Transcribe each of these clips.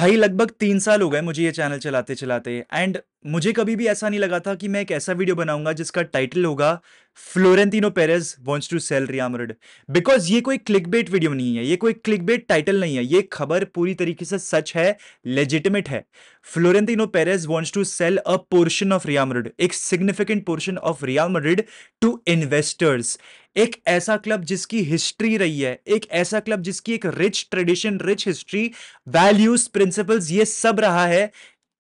भाई लगभग 3 साल हो गए मुझे ये चैनल चलाते चलाते एंड मुझे कभी भी ऐसा नहीं लगा था कि मैं एक ऐसा वीडियो बनाऊंगा जिसका टाइटल होगा Florentino Perez wants to sell Real Madrid. Because ये कोई क्लिकबेट वीडियो नहीं है, ये कोई क्लिकबेट टाइटल नहीं है, ये खबर पूरी तरीके से सच है, लेजिटिमेट है। Florentino Perez wants to sell a portion of Real Madrid, एक significant portion of Real Madrid to investors. एक ऐसा क्लब जिसकी हिस्ट्री रही है, एक ऐसा क्लब जिसकी एक rich tradition, rich history, values, principles, ये सब रहा है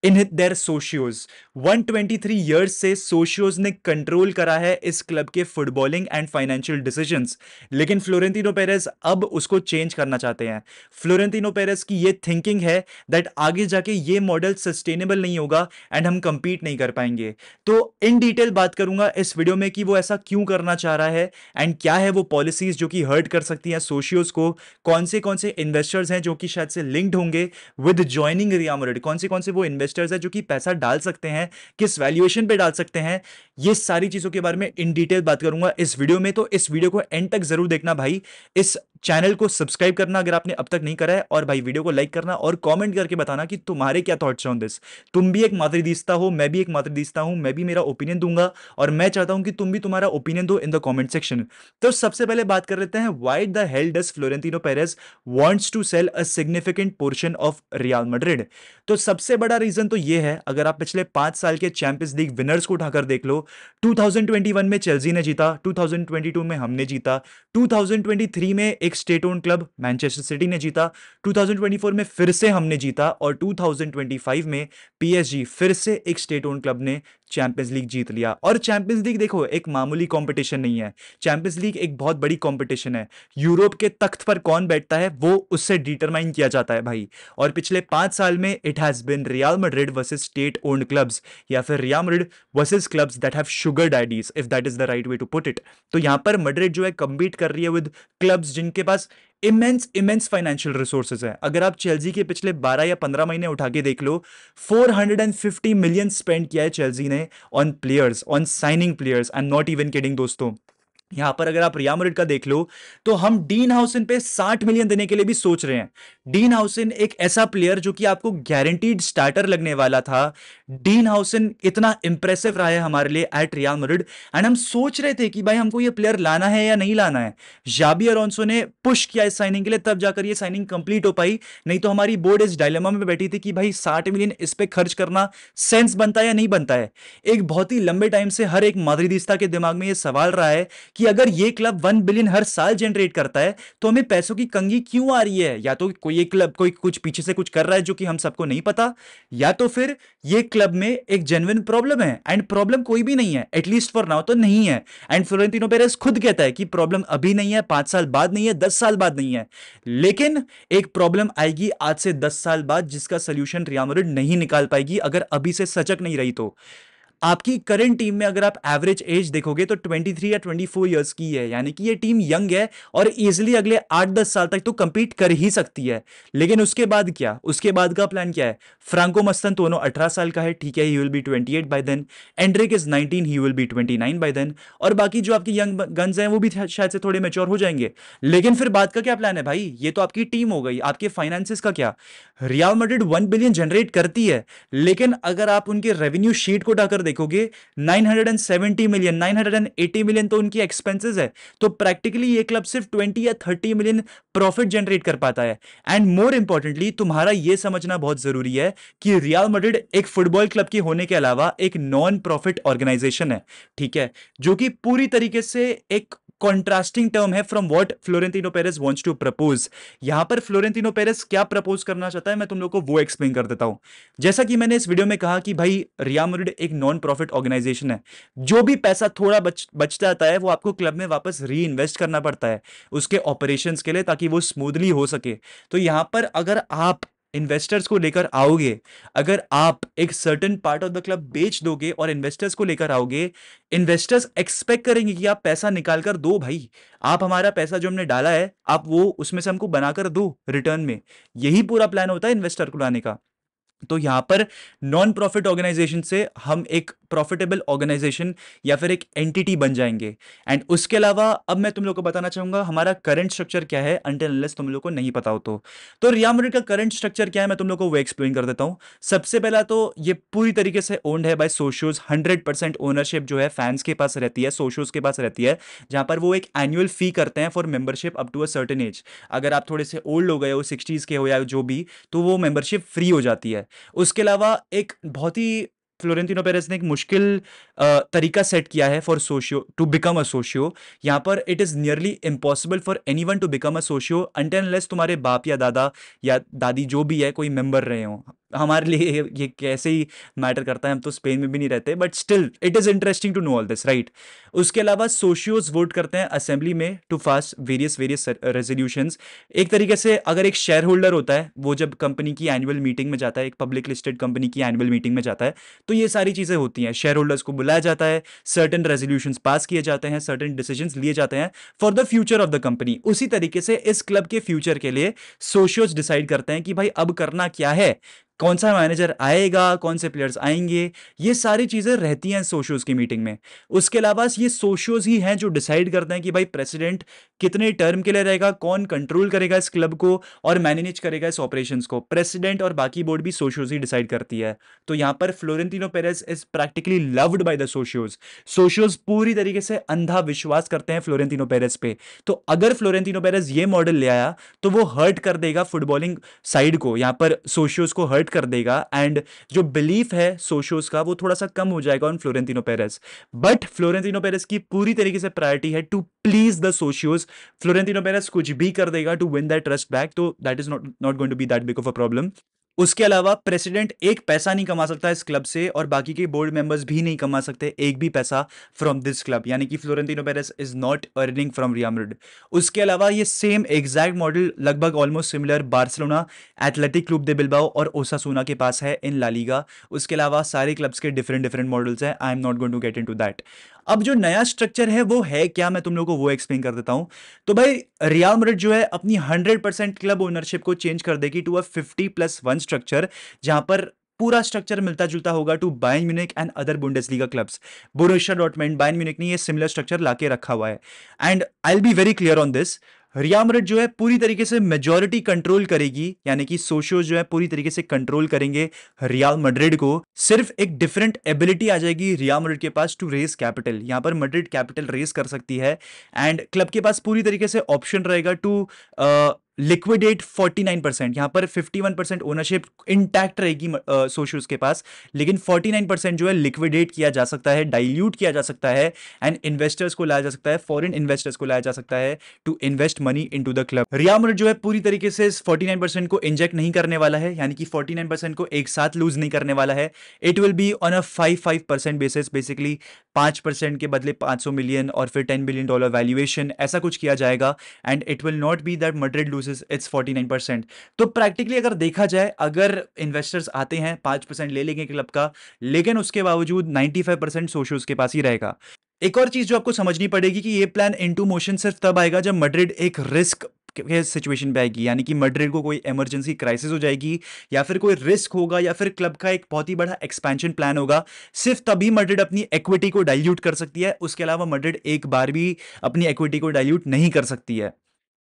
इन देयर सोशियोज। 123 ईयर्स से सोशियोज ने कंट्रोल करा है इस क्लब के फुटबॉलिंग एंड फाइनेंशियल डिसीजंस। लेकिन फ्लोरेंटिनो पेरेज अब उसको चेंज करना चाहते हैं। फ्लोरेंटिनो पेरेज की ये थिंकिंग है दैट आगे जाके ये मॉडल सस्टेनेबल नहीं होगा एंड हम कंपीट नहीं कर पाएंगे। तो इन डिटेल बात करूंगा इस वीडियो में कि वो ऐसा क्यों करना चाह रहा है एंड क्या है वो पॉलिसीज जो कि हर्ट कर सकती हैं सोशियोज को। कौन से इन्वेस्टर्स हैं जो कि शायद से लिंक्ड होंगे विद ज्वाइनिंग रियल मैड्रिड, कौन से वो इन्वेस्टर्स हैं जो कि पैसा डाल सकते हैं, किस वैल्यूएशन पे डाल सकते हैं। ये सारी चीजों के बारे में इन डिटेल बात करूंगा इस वीडियो में, तो इस वीडियो को एंड तक जरूर देखना भाई। इस चैनल को सब्सक्राइब करना अगर आपने अब तक नहीं करा है, और भाई वीडियो को लाइक करना और कमेंट करके बताना कि तुम्हारे क्या थॉट्स ऑन दिस। तुम भी एक माद्रिदिस्ता हो, मैं भी एक माद्रिदिस्ता हूं, मैं भी मेरा ओपिनियन दूंगा और मैं चाहता हूं कि तुम भी तुम्हारा ओपिनियन दो इन द कमेंट सेक्शन। तो सबसे पहले बात कर लेते हैं, why the hell does Florentino Perez wants to sell a significant portion of Real Madrid. तो सबसे बड़ा रीजन तो यह है, अगर आप पिछले 5 साल के चैंपियंस लीग विनर्स को उठाकर देख लो, 2021 में चेल्सी ने जीता, 2022 में हमने जीता, 2023 में एक state own club Manchester city ने जीता, 2024 में फिर से हमने जीता और 2025 में पीएसजी फिर से एक स्टेट ओन क्लब ने चैंपियंस लीग जीत लिया। और चैंपियंस लीग देखो एक मामूली कंपटीशन नहीं है, चैंपियंस लीग एक बहुत बड़ी कंपटीशन है। यूरोप के तख्त पर कौन बैठता है वो उससे डिटरमाइन किया जाता है भाई। और पिछले 5 साल में it has been Real Madrid versus state owned clubs, या फिर Real Madrid versus clubs that have sugar daddies, if that is the right way to put it. तो यहां पर मैड्रिड जो है कंपीट कर रही है विद क्लब्स जिनके पास इमेंस इमेंस फाइनेंशियल रिसोर्सेज हैं। अगर आप चेल्सी के पिछले 12 या 15 महीने उठा के देख लो, 450 मिलियन स्पेंड किया है चेल्सी ने on players, on signing players. I am not even kidding दोस्तों। यहां पर अगर आप रियल मैड्रिड का देख लो तो हम डीन हाउसन पे 60 मिलियन देने के लिए भी सोच रहे हैं। डीन हाउसन एक ऐसा प्लेयर जो कि आपको गारंटीड स्टार्टर लगने वाला था। डीन हाउसन इतना इंप्रेसिव रहा है हमारे लिए एट रियल मैड्रिड एंड हम सोच रहे थे कि भाई हमको ये प्लेयर लाना है या नहीं लाना है। जाबी अलोंसो ने पुश किया इस साइनिंग के लिए, तब जाकर ये साइनिंग कंप्लीट हो पाई। नहीं तो हमारी बोर्ड इस डायलेमा में बैठी थी कि भाई 60 मिलियन इस पे खर्च करना सेंस बनता है या नहीं बनता है। एक बहुत ही लंबे टाइम से हर एक माद्रिदिस्ता के दिमाग में यह सवाल रहा है कि अगर ये क्लब 1 बिलियन हर साल जनरेट करता है तो हमें पैसों की कंगी क्यों आ रही है। या तो कोई एक क्लब कोई कुछ पीछे से कुछ कर रहा है जो कि हम सबको नहीं पता, या तो फिर ये क्लब में एक जेन्युइन प्रॉब्लम है। एंड प्रॉब्लम कोई भी नहीं है, एटलीस्ट फॉर नाउ तो नहीं है। एंड फ्लोरेंटिनो पेरेज खुद कहता है कि प्रॉब्लम अभी नहीं है, 5 साल बाद नहीं है, 10 साल बाद नहीं है। लेकिन एक प्रॉब्लम आएगी आज से 10 साल बाद जिसका सोल्यूशन रियल मैड्रिड नहीं निकाल पाएगी अगर अभी से सजग नहीं रही तो। आपकी करंट टीम में अगर आप एवरेज एज देखोगे तो 23 या 24 इयर्स की है, यानी कि ये टीम यंग है और इजीली अगले 8-10 साल तक तो कंपीट कर ही सकती है। लेकिन उसके बाद क्या, उसके बाद का प्लान क्या है। फ्रांको मस्तनतोनो 18 साल का है, ठीक है, he will be 28 by then. Endrick is 19, he will be 29 by then. और बाकी जो आपके यंग गन्स हैं वो भी शायद से थोड़े मेच्योर हो जाएंगे। लेकिन फिर बाद का क्या प्लान है भाई, ये तो आपकी टीम हो गई, आपके फाइनेंसिस का क्या। रियल मैड्रिड 1 बिलियन जनरेट करती है, लेकिन अगर आप उनके रेवेन्यू शीट को उठाकर देखोगे 970 मिलियन, 980 मिलियन तो उनकी एक्सपेंसेस है। तो प्रैक्टिकली ये क्लब सिर्फ 20 या 30 मिलियन प्रॉफिट जनरेट कर पाता है। एंड मोर इंपॉर्टेंटली तुम्हारा यह समझना बहुत जरूरी है कि रियल मैड्रिड एक फुटबॉल क्लब के होने के अलावा एक नॉन प्रॉफिट ऑर्गेनाइजेशन है, ठीक है, जो कि पूरी तरीके से एक कॉन्ट्रास्टिंग टर्म है from what Florentino Perez wants to propose. यहां पर फ्लोरेंटिनो पेरेज क्या प्रपोज करना चाहता है मैं तुम लोग को वो एक्सप्लेन कर देता हूं। जैसा कि मैंने इस वीडियो में कहा कि भाई रियल मैड्रिड एक नॉन प्रॉफिट ऑर्गेनाइजेशन है। जो भी पैसा थोड़ा बच जाता है वो आपको क्लब में वापस री इन्वेस्ट करना पड़ता है उसके ऑपरेशंस के लिए, ताकि वो स्मूथली हो सके। तो यहां पर अगर आप इन्वेस्टर्स को लेकर आओगे, अगर आप एक certain part of the club बेच दोगे और इन्वेस्टर्स को लेकर आओगे, इन्वेस्टर्स एक्सपेक्ट करेंगे कि आप पैसा निकाल कर दो भाई। आप हमारा पैसा जो हमने डाला है आप वो उसमें से हमको बनाकर दो रिटर्न में। यही पूरा प्लान होता है इन्वेस्टर को लाने का। तो यहां पर नॉन प्रॉफिट ऑर्गेनाइजेशन से हम एक प्रॉफिटेबल ऑर्गेनाइजेशन या फिर एक एंटिटी बन जाएंगे। एंड उसके अलावा अब मैं तुम लोग को बताना चाहूंगा हमारा करंट स्ट्रक्चर क्या है, अनटिल अनलेस तुम लोग को नहीं पता हो तो रियल मैड्रिड का करंट स्ट्रक्चर क्या है मैं तुम लोग को वो एक्सप्लेन कर देता हूं। सबसे पहला तो ये पूरी तरीके से ओन्ड है बाय सोशियोज, 100% ओनरशिप जो है फैंस के पास रहती है, सोशियोज के पास रहती है, जहां पर वो एक एनुअल फी करते हैं for membership up to a certain age. अगर आप थोड़े से ओल्ड हो गए हो, 60s के हो या जो भी, तो वो मेंबरशिप फ्री हो जाती है। उसके अलावा एक बहुत ही फ्लोरेंटिनो पेरेस ने एक मुश्किल तरीका सेट किया है for socio to become a socio. यहां पर it is nearly impossible for anyone to become a socio until unless तुम्हारे बाप या दादा या दादी जो भी है कोई मेंबर रहे हो। हमारे लिए ये कैसे ही मैटर करता है, हम तो स्पेन में भी नहीं रहते, but still it is interesting to know all this, right. Socios vote सोशियोज वोट करते हैं असेंबली में to pass various various resolutions. एक तरीके से अगर एक शेयर होल्डर होता है वो जब कंपनी की एनुअल मीटिंग में जाता है, एक पब्लिक लिस्टेड कंपनी की एनुअल मीटिंग में जाता है, तो ये सारी चीजें होती हैं, शेयर होल्डर्स को बुलाया जाता है, सर्टेन रेजोल्यूशंस पास किए जाते हैं, सर्टेन डिसीजंस लिए जाते हैं for the future of the company. उसी तरीके से इस क्लब के फ्यूचर के लिए सोशियोज डिसाइड करते हैं कि भाई अब करना क्या है, कौन सा मैनेजर आएगा, कौन से प्लेयर्स आएंगे, ये सारी चीजें रहती हैं सोशियोज की मीटिंग में। उसके अलावा ये सोशियोज ही हैं जो डिसाइड करते हैं कि भाई प्रेसिडेंट कितने टर्म के लिए रहेगा, कौन कंट्रोल करेगा इस क्लब को और मैनेज करेगा इस ऑपरेशंस को। प्रेसिडेंट और बाकी बोर्ड भी सोशियोज ही डिसाइड करती है। तो यहां पर Florentino Perez is practically loved by the socios. Socios पूरी तरीके से अंधा विश्वास करते हैं फ्लोरेंटिनो पेरेस पे। तो अगर फ्लोरेंटिनो पेरेस ये मॉडल ले आया तो वो हर्ट कर देगा फुटबॉलिंग साइड को, यहां पर सोशियोज को हर्ट कर देगा। एंड जो बिलीफ है सोशियोज का वो थोड़ा सा कम हो जाएगा on Florentino Perez. But Florentino Perez की पूरी तरीके से प्रायोरिटी है to please the socios. Florentino Perez कुछ भी कर देगा to win that trust back, तो that is not going to be that big of a problem. उसके अलावा प्रेसिडेंट एक पैसा नहीं कमा सकता इस क्लब से और बाकी के बोर्ड मेंबर्स भी नहीं कमा सकते एक भी पैसा फ्रॉम दिस क्लब, यानी कि Florentino Perez is not earning from Real Madrid. उसके अलावा ये सेम एग्जैक्ट मॉडल लगभग almost similar Barcelona, Athletic Club de Bilbao और ओसासुना के पास है इन ला लीगा। उसके अलावा सारे क्लब्स के डिफरेंट डिफरेंट मॉडल्स हैं, I am not going to get into that. अब जो नया स्ट्रक्चर है वो है क्या, मैं तुम लोगों को वो एक्सप्लेन कर देता हूं। तो भाई रियल मैड्रिड जो है अपनी 100% क्लब ओनरशिप को चेंज कर देगी टू अ 50+1 स्ट्रक्चर, जहां पर पूरा स्ट्रक्चर मिलता जुलता होगा to Bayern Munich and other Bundesliga clubs. Borussia Dortmund, Bayern Munich ने ये सिमिलर स्ट्रक्चर लाके रखा हुआ है। And I will be very clear on this, Real Madrid जो है पूरी तरीके से मेजॉरिटी कंट्रोल करेगी, यानी कि सोशियोज जो है पूरी तरीके से कंट्रोल करेंगे रियल मैड्रिड को। सिर्फ एक डिफरेंट एबिलिटी आ जाएगी रियल मैड्रिड के पास टू रेज कैपिटल, यहां पर मैड्रिड कैपिटल रेज कर सकती है। एंड क्लब के पास पूरी तरीके से ऑप्शन रहेगा टू लिक्विडेट 49%, यहां पर 51% ओनरशिप इंटैक्ट रहेगी सोशियोज के पास, लेकिन 49% जो है लिक्विडेट किया जा सकता है, डाइल्यूट किया जा सकता है एंड इन्वेस्टर्स को लाया जा सकता है, फॉरेन इन्वेस्टर्स को लाया जा सकता है to invest money into the club. Real Madrid जो है पूरी तरीके से 49% को इंजेक्ट नहीं करने वाला है, यानी कि 49% को एक साथ लूज नहीं करने वाला है। It will be on a 5% basis, basically 5% के बदले 500 मिलियन और फिर $10 बिलियन वैल्यूएशन, ऐसा कुछ किया जाएगा। And it will not be that Madrid loses it's 49%। तो प्रैक्टिकली अगर देखा जाए, अगर इन्वेस्टर्स आते हैं 5% ले लेंगे क्लब का, लेकिन उसके बावजूद 95% सोशियोज के पास ही रहेगा। एक और चीज जो आपको समझनी पड़ेगी कि ये प्लान इनटू मोशन सिर्फ तब आएगा जब मैड्रिड एक रिस्क के सिचुएशन पे आएगी, यानी कि मैड्रिड को कोई इमरजेंसी क्राइसिस हो जाएगी या फिर कोई रिस्क होगा या फिर क्लब का एक बहुत ही बड़ा एक्सपेंशन प्लान होगा, सिर्फ तभी मैड्रिड अपनी इक्विटी को डाइल्यूट कर सकती है। उसके अलावा मैड्रिड एक बार भी अपनी इक्विटी को डाइल्यूट नहीं कर सकती है।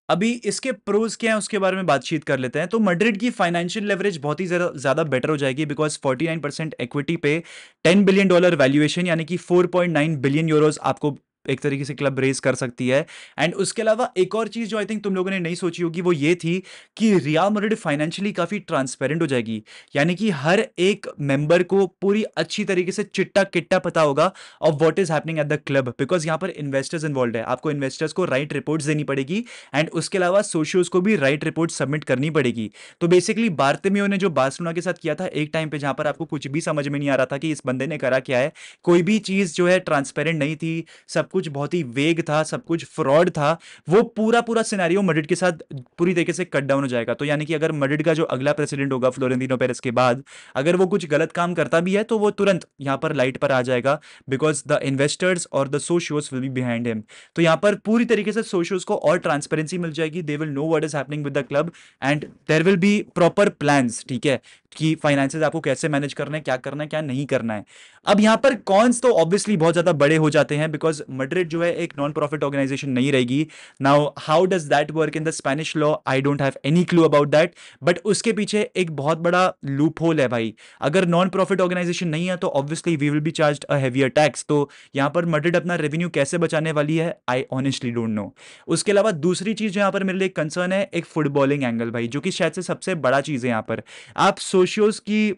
अभी इसके प्रोज क्या है उसके बारे में बातचीत कर लेते हैं। तो मैड्रिड की फाइनेंशियल लेवरेज बहुत ही ज्यादा बेटर हो जाएगी बिकॉज 49% इक्विटी पे $10 बिलियन वैल्यूएशन, यानी कि 4.9 बिलियन यूरोज आपको एक तरीके से क्लब रेज कर सकती है। एंड उसके अलावा एक और चीज जो आई थिंक तुम लोगों ने नहीं सोची होगी वो ये थी कि रियल मैड्रिड फाइनेंशियली काफी ट्रांसपेरेंट हो जाएगी, यानी कि हर एक मेंबर को पूरी अच्छी तरीके से चिट्टा किट्टा पता होगा of what is happening at the club, because यहां पर इन्वेस्टर्स इन्वॉल्व है। आपको इन्वेस्टर्स को राइट रिपोर्ट्स देनी पड़ेगी एंड उसके अलावा सोशियोज को भी राइट रिपोर्ट सबमिट करनी पड़ेगी। तो बेसिकली बार्तेमियो ने जो बार्सिलोना के साथ किया था एक टाइम पे, जहां पर आपको कुछ भी समझ में नहीं आ रहा था कि इस बंदे ने करा क्या है, कोई भी चीज जो है ट्रांसपेरेंट नहीं थी, सब कुछ बहुत ही वेग था, सब कुछ फ्रॉड था, वो पूरा सिनेरियो मैड्रिड के साथ पूरी तरीके से कट डाउन हो जाएगा। तो यानी कि अगर मैड्रिड का जो अगला प्रेसिडेंट होगा फ्लोरेंटिनो पेरेस के बाद, अगर वो कुछ गलत काम करता भी है तो वो तुरंत यहाँ पर लाइट पर आ जाएगा, बिकॉज द इन्वेस्टर्स और the socios will be behind him. तो यहाँ पर पूरी तरीके से सोशियोज को और ट्रांसपेरेंसी मिल जाएगी, they will know what is happening with the club and there will be proper plans, ठीक है, कि फाइनेंसेस आपको कैसे मैनेज करना है, क्या नहीं करना है। अब यहाँ पर कॉन्स तो ऑब्वियसली बहुत ज्यादा बड़े हो जाते हैं, बिकॉज मैड्रिड जो है एक नॉन प्रॉफिट ऑर्गेनाइजेशन नहीं रहेगी। Now how does that work in the Spanish law, I don't have any clue about that, but उसके पीछे एक बहुत बड़ा लूप होल है भाई। अगर नॉन प्रॉफिट ऑर्गेनाइजेशन नहीं है तो obviously we will be charge a heavier tax. तो यहाँ पर मैड्रिड अपना रेवेन्यू कैसे बचाने वाली है, आई ऑनेस्टली डोंट नो। उसके अलावा दूसरी चीज यहाँ पर मेरे लिए कंसर्न है एक फुटबॉलिंग एंगल भाई, जो कि शायद से सबसे बड़ा चीज है यहाँ पर। आप सोशियोज की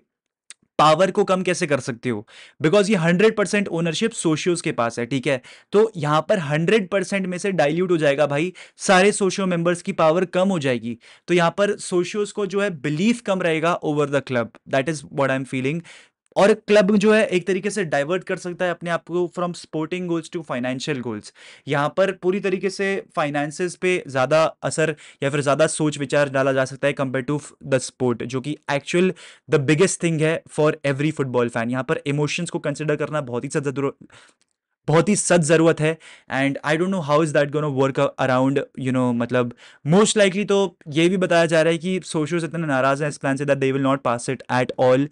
पावर को कम कैसे कर सकते हो, बिकॉज ये 100% ओनरशिप सोशियोज के पास है, ठीक है। तो यहां पर 100% में से डाइल्यूट हो जाएगा भाई, सारे सोशियो मेंबर्स की पावर कम हो जाएगी। तो यहां पर सोशियोज को जो है बिलीफ कम रहेगा over the club, that is what I am feeling. और क्लब जो है एक तरीके से डाइवर्ट कर सकता है अपने आप को from sporting goals to financial goals. यहां पर पूरी तरीके से फाइनेंसेस पे ज्यादा असर या फिर ज्यादा सोच विचार डाला जा सकता है कंपेयर टू द स्पोर्ट, जो कि एक्चुअल द बिगेस्ट थिंग है फॉर एवरी फुटबॉल फैन। यहां पर इमोशंस को कंसिडर करना बहुत ही सच जरूरत है। And I don't know how is that gonna work around, you know, मतलब मोस्ट लाइकली तो ये भी बताया जा रहा है कि सोशियोज इतने नाराज हैं इस plan say that they will not pass it at all.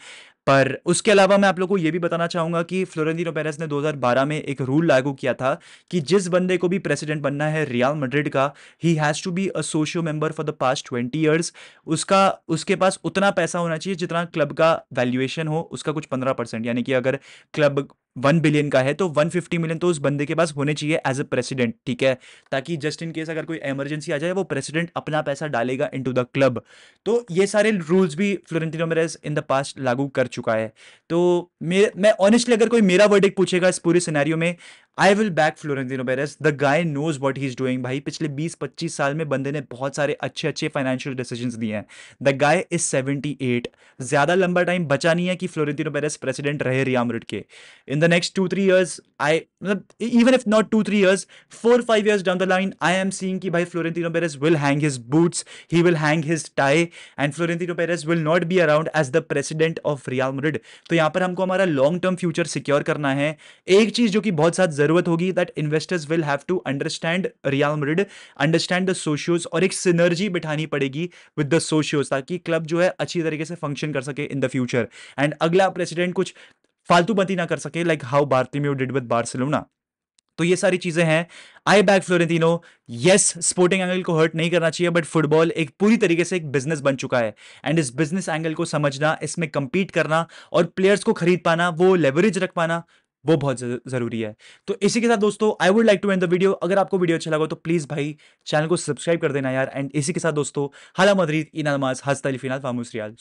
पर उसके अलावा मैं आप लोगों को ये भी बताना चाहूंगा कि फ्लोरेंटिनो पेरेस ने 2012 में एक रूल लागू किया था कि जिस बंदे को भी प्रेसिडेंट बनना है रियल मैड्रिड का, he has to be a socio member for the past 20 years. उसका उसके पास उतना पैसा होना चाहिए जितना क्लब का वैल्यूएशन हो उसका कुछ 15%, यानी कि अगर क्लब 1 बिलियन का है तो 150 मिलियन तो उस बंदे के पास होने चाहिए एज अ प्रेसिडेंट, ठीक है, ताकि जस्ट इन केस अगर कोई इमरजेंसी आ जाए वो प्रेसिडेंट अपना पैसा डालेगा इनटू द क्लब। तो ये सारे रूल्स भी Florentino Perez in the past लागू कर चुका है। तो मैं ऑनेस्टली अगर कोई मेरा वर्डिक्ट पूछेगा इस पूरे सिनेरियो में, I will back Florentino Perez. The guy knows what he is doing भाई। पिछले 20-25 साल में बंदे ने बहुत सारे अच्छे अच्छे फाइनेंशियल डिसीजंस दिए हैं। द गाय इज 78, ज्यादा लंबा टाइम बचा नहीं है कि फ्लोरेंटिनो पेरेस प्रेसिडेंट रहे रियल मैड्रिड के। In the next 2-3 years, I मतलब even if not 2-3 years, 4-5 years down the line, I am seeing कि भाई Florentino Perez will hang his boots, he will hang his tie and Florentino Perez will not be around as the president of Real Madrid। तो यहां पर हमको हमारा long term future secure करना है। एक चीज जो कि बहुत ज्यादा जरूरत होगी, that investors will have to understand Real Madrid, understand the socios, और एक सिनर्जी बिठानी पड़ेगी विद द सोशियोज, ताकि क्लब जो है अच्छी तरीके से फंक्शन कर सके इन द फ्यूचर एंड अगला प्रेसिडेंट कुछ फालतूबंदी ना कर सके, like how Bartomeu did with Barcelona. तो ये सारी चीजें हैं। I back Florentino. Yes, sporting angle को हर्ट नहीं करना चाहिए, बट फुटबॉल एक पूरी तरीके से एक बिजनेस बन चुका है एंड इस बिजनेस एंगल को समझना, इसमें कंपीट करना और प्लेयर्स को खरीद पाना, वो लेवरेज रख पाना, वो बहुत जरूरी है। तो इसी के साथ दोस्तों I would like to end the video. अगर आपको वीडियो अच्छा लगा तो प्लीज भाई चैनल को सब्सक्राइब कर देना यार। एंड इसी के साथ दोस्तों, हाला मदरीद, इन अलमास, हस्ता अल फिनाल फामूस रियाल।